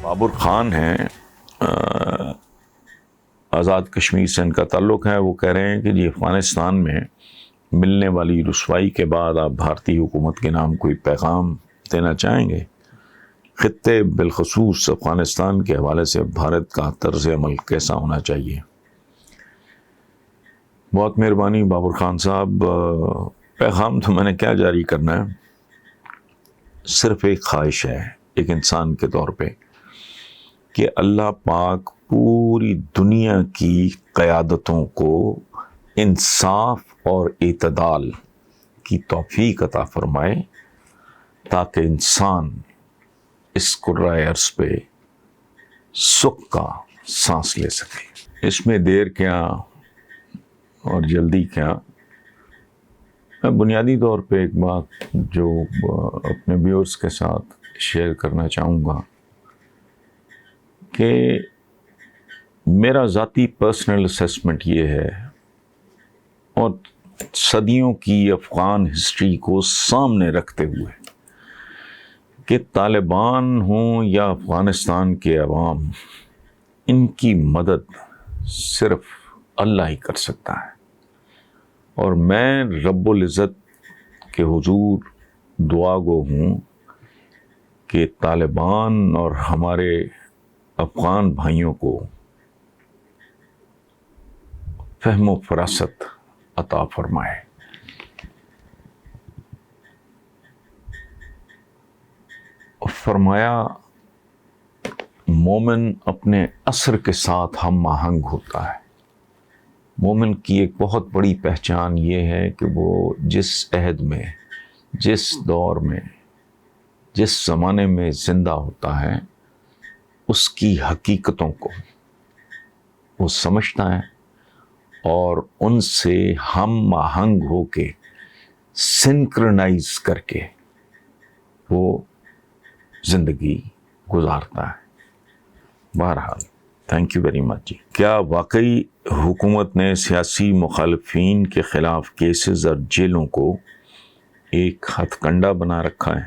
بابر خان ہیں، آزاد کشمیر سے ان کا تعلق ہے. وہ کہہ رہے ہیں کہ جی افغانستان میں ملنے والی رسوائی کے بعد آپ بھارتی حکومت کے نام کوئی پیغام دینا چاہیں گے؟ خطے بالخصوص افغانستان کے حوالے سے بھارت کا طرز عمل کیسا ہونا چاہیے؟ بہت مہربانی بابر خان صاحب. پیغام تو میں نے کیا جاری کرنا ہے، صرف ایک خواہش ہے ایک انسان کے طور پہ کہ اللہ پاک پوری دنیا کی قیادتوں کو انصاف اور اعتدال کی توفیق عطا فرمائے تاکہ انسان اس کرۂ ارض پہ سکھ کا سانس لے سکے. اس میں دیر کیا اور جلدی کیا. میں بنیادی طور پہ ایک بات جو اپنے ویورز کے ساتھ شیئر کرنا چاہوں گا کہ میرا ذاتی پرسنل اسیسمنٹ یہ ہے، اور صدیوں کی افغان ہسٹری کو سامنے رکھتے ہوئے، کہ طالبان ہوں یا افغانستان کے عوام، ان کی مدد صرف اللہ ہی کر سکتا ہے. اور میں رب العزت کے حضور دعا گو ہوں کہ طالبان اور ہمارے افغان بھائیوں کو فہم و فراست عطا فرمائے. فرمایا مومن اپنے عصر کے ساتھ ہم آہنگ ہوتا ہے. مومن کی ایک بہت بڑی پہچان یہ ہے کہ وہ جس عہد میں، جس دور میں، جس زمانے میں زندہ ہوتا ہے، اس کی حقیقتوں کو وہ سمجھتا ہے اور ان سے ہم آہنگ ہو کے، سنکرنائز کر کے وہ زندگی گزارتا ہے. بہرحال تھینک یو ویری مچ. کیا واقعی حکومت نے سیاسی مخالفین کے خلاف کیسز اور جیلوں کو ایک ہتھ کنڈا بنا رکھا ہے،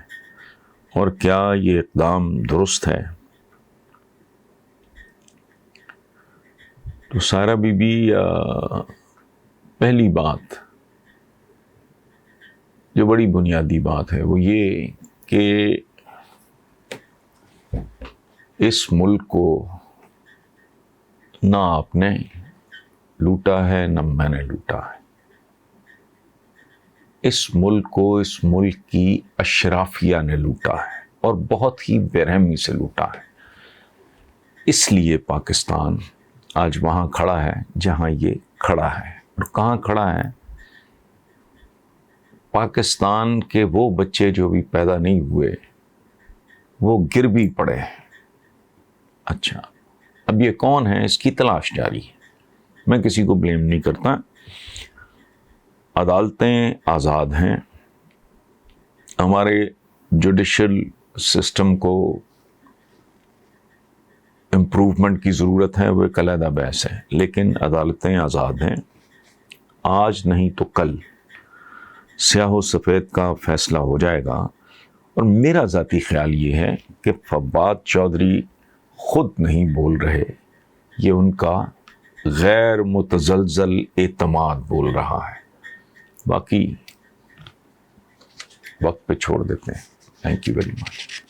اور کیا یہ اقدام درست ہے؟ تو سارا بی بی، پہلی بات جو بڑی بنیادی بات ہے وہ یہ کہ اس ملک کو نہ آپ نے لوٹا ہے نہ میں نے لوٹا ہے. اس ملک کو، اس ملک کی اشرافیہ نے لوٹا ہے، اور بہت ہی بے رحمی سے لوٹا ہے. اس لیے پاکستان آج وہاں کھڑا ہے جہاں یہ کھڑا ہے. اور کہاں کھڑا ہے؟ پاکستان کے وہ بچے جو بھی پیدا نہیں ہوئے وہ گر بھی پڑے. اچھا، اب یہ کون ہے، اس کی تلاش جاری ہے. میں کسی کو بلیم نہیں کرتا. عدالتیں آزاد ہیں. ہمارے جوڈیشل سسٹم کو امپروومنٹ کی ضرورت ہے، وہ ایک علیحدہ بحث ہے، لیکن عدالتیں آزاد ہیں. آج نہیں تو کل سیاہ و سفید کا فیصلہ ہو جائے گا. اور میرا ذاتی خیال یہ ہے کہ فواد چودھری خود نہیں بول رہے، یہ ان کا غیر متزلزل اعتماد بول رہا ہے. باقی وقت پہ چھوڑ دیتے ہیں. Thank you very much.